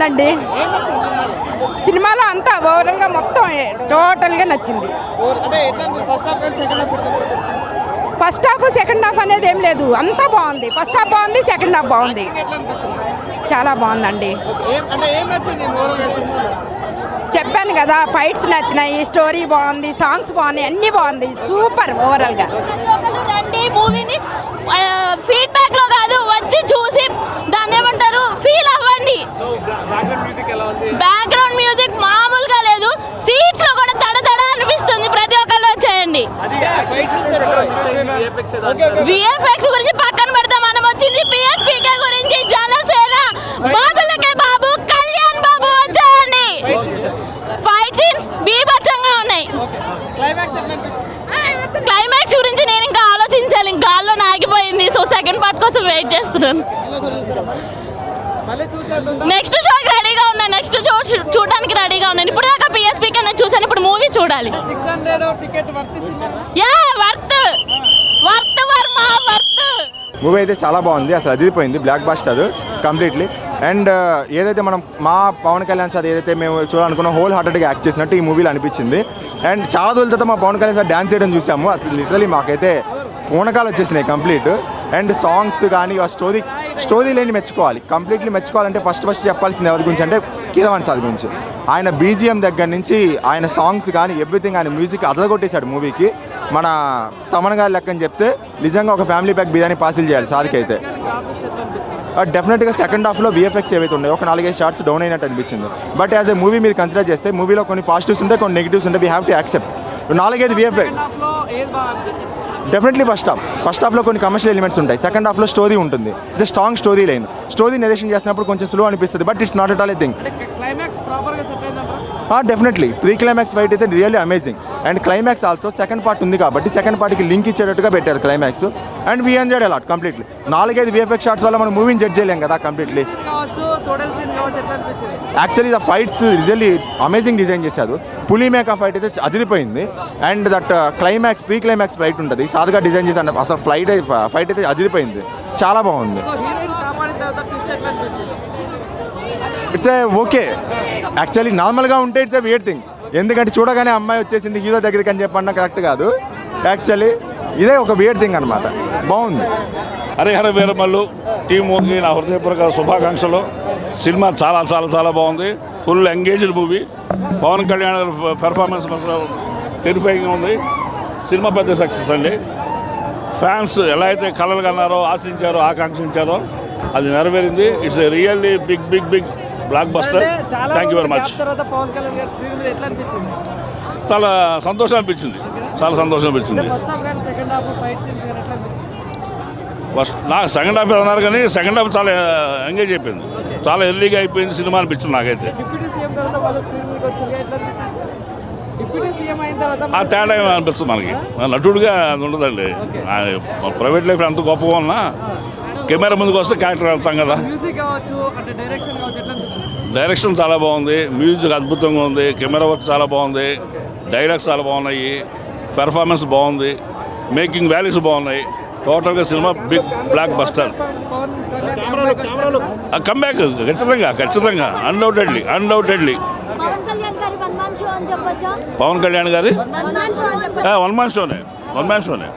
బాగుందండి. సినిమాలో అంతా ఓవరాల్గా మొత్తం టోటల్గా నచ్చింది. ఫస్ట్ హాఫ్ సెకండ్ హాఫ్ అనేది ఏం లేదు, అంతా బాగుంది. ఫస్ట్ హాఫ్ బాగుంది, సెకండ్ హాఫ్ బాగుంది, చాలా బాగుందండి. చెప్పాను కదా, ఫైట్స్ నచ్చినాయి, స్టోరీ బాగుంది, సాంగ్స్ బాగున్నాయి, అన్నీ బాగుంది, సూపర్ ఓవరాల్గా. మూవీని ఫీడ్బ్యాక్ లో కాదు, వచ్చి చూసి దాన్ని ఏమంటారు ఫీల్ అవ్వండి. బ్యాక్గ్రౌండ్ మ్యూజిక్ మామూలుగా లేదు, సీట్స్ లో కూడా తడతడ అనిపిస్తుంది. ప్రతి ఒక్కళ్ళు వచ్చేయండి. విఎఫ్ఎక్స్ గురించి పక్కన పెడతాం, మనం వచ్చింది పిఎస్పీకే గురించి. జనసేన బాబులకే బాబు, కళ్యాణ్ బాబు వచ్చేయండి. ఫైట్ సీన్స్ బీభత్సంగా ఉన్నాయి. క్లైమాక్స్ గురించి నేను ఇంకా ఆలోచించాలి, గాల్లో నాగిపోయింది. సో సెకండ్ పార్ట్ కోసం వెయిట్ చేస్తున్నాను. నెక్స్ట్ షోకి రెడీగా ఉన్నాను, నెక్స్ట్ షో చూడడానికి రెడీగా ఉన్నాను. ఇప్పుడు దాకా పిఎస్పీకి నేను చూసాను, ఇప్పుడు మూవీ చూడాలి. మూవీ అయితే చాలా బాగుంది, అసలు అదిరిపోయింది. Block buster completely. అండ్ ఏదైతే మనం మా పవన్ కళ్యాణ్ సార్ ఏదైతే మేము చూడాలనుకున్న హోల్ హార్టెడ్గా యాక్ట్ చేసినట్టు ఈ మూవీలో అనిపించింది. అండ్ చాలా రోజుల తర్వాత మా పవన్ కళ్యాణ్ సార్ డ్యాన్స్ చేయడం చూసాము. అసలు లిటరలీ మాకైతే పూనకాలు వచ్చేసినాయి కంప్లీట్. అండ్ సాంగ్స్ కానీ ఆ స్టోరీ లేని మెచ్చుకోవాలి. కంప్లీట్లీ మెచ్చుకోవాలంటే ఫస్ట్ చెప్పాల్సింది ఎవరి గురించి అంటే కీరవాణి సార్ గురించి. ఆయన బీజిఎం దగ్గర నుంచి ఆయన సాంగ్స్ కానీ ఎవ్రీథింగ్, ఆయన మ్యూజిక్ అదరగొట్టేశాడు మూవీకి. మన తమన్ గారి లెక్కని చెప్తే నిజంగా ఒక ఫ్యామిలీ ప్యాక్ బిర్యానీ పార్సిల్ చేయాలి సార్కి అయితే. డెఫినెట్గా సెకండ్ హాఫ్లో విఎఫ్ఎక్స్ ఏవైతే ఉన్నాయో ఒక 4-5 షార్ట్స్ డౌన్ అయినట్టు అనిపించింది. బట్ యాజ్ ఏ మూవీ మీరు కన్సిడర్ చేస్తే మూవీలో కొన్ని పాజిటివ్స్ ఉంటాయి, కొన్ని నెగిటివ్స్ ఉంటాయి. We have to accept. 4-5 VFX definitely first హాఫ్లో కొన్ని కమర్షియల్ ఎలిమెంట్స్ ఉంటాయి, సెకండ్ హాఫ్లో స్టోరీ ఉంటుంది. It's strong story line. Story narration చేసినప్పుడు కొంచెం స్లో అనిపిస్తుంది, but it's not at all a thing. Definitely pre climax fight అయితే really amazing. And climax also second part ఉంది కాబట్టి సెకండ్ పార్ట్కి లింక్ ఇచ్చేటట్టుగా పెట్టారు climax. And we enjoyed a lot completely. 4-5 VFX shots వల్ల మనం మూవీని జడ్జ్ చేయలేం కదా completely. Actually the fights really amazing design చేశారు. పులి మేక ఫైట్ అయితే అదిరిపోయింది. And that climax pre climax fight ఉంటుంది, సాదుగా డిజైన్ చేశారు. అసలు ఫైట్ అయితే అదిరిపోయింది, చాలా బాగుంది. It's a okay. యాక్చువల్లీ నార్మల్గా ఉంటే ఇట్స్ ఏ వియర్డ్ థింగ్, ఎందుకంటే చూడగానే అమ్మాయి వచ్చేసింది హీరో దగ్గరికి అని చెప్పన్నా కరెక్ట్ కాదు. యాక్చువల్లీ ఇదే ఒక వియర్డ్ థింగ్ అనమాట. బాగుంది. హరిహర వీరమల్లు టీంకి నా హృదయపూర్వక శుభాకాంక్షలు. సినిమా చాలా చాలా చాలా బాగుంది. Full engaged movie. Pawan Kalyan performance terrifying ఉంది. సినిమా పెద్ద సక్సెస్ అండి. ఫ్యాన్స్ ఎలా అయితే కలలు కన్నారో, ఆశించారో, ఆకాంక్షించారో అది నెరవేరింది. It's a really big big big blockbuster. Thank you very much. చాలా సంతోషం అనిపించింది, చాలా సంతోషం అనిపించింది. ఫస్ట్ సెకండ్ హాఫ్ అన్నారు కానీ సెకండ్ హాఫ్ చాలా ఎంగేజ్ అయిపోయింది, చాలా ఎర్లీగా అయిపోయింది సినిమా అనిపించింది నాకైతే. ఆ తేడా అనిపిస్తుంది మనకి. నటుడుగా అది ఉండదండి. ప్రైవేట్ లైఫ్ ఎంత గొప్పగా ఉన్నా కెమెరా ముందుకు వస్తే క్యారెక్టర్ వెళ్తాం కదా. డైరెక్షన్ చాలా బాగుంది, మ్యూజిక్ అద్భుతంగా ఉంది, కెమెరా వర్క్ చాలా బాగుంది, డైలాగ్స్ చాలా బాగున్నాయి, పెర్ఫార్మెన్స్ బాగుంది, మేకింగ్ వాల్యూస్ బాగున్నాయి. టోటల్గా సినిమా బిగ్ బ్లాక్ బస్టర్. కమ్బ్యాక్ ఖచ్చితంగా అన్డౌటెడ్లీ పవన్ కళ్యాణ్ గారి వన్ మ్యాన్ షోనే.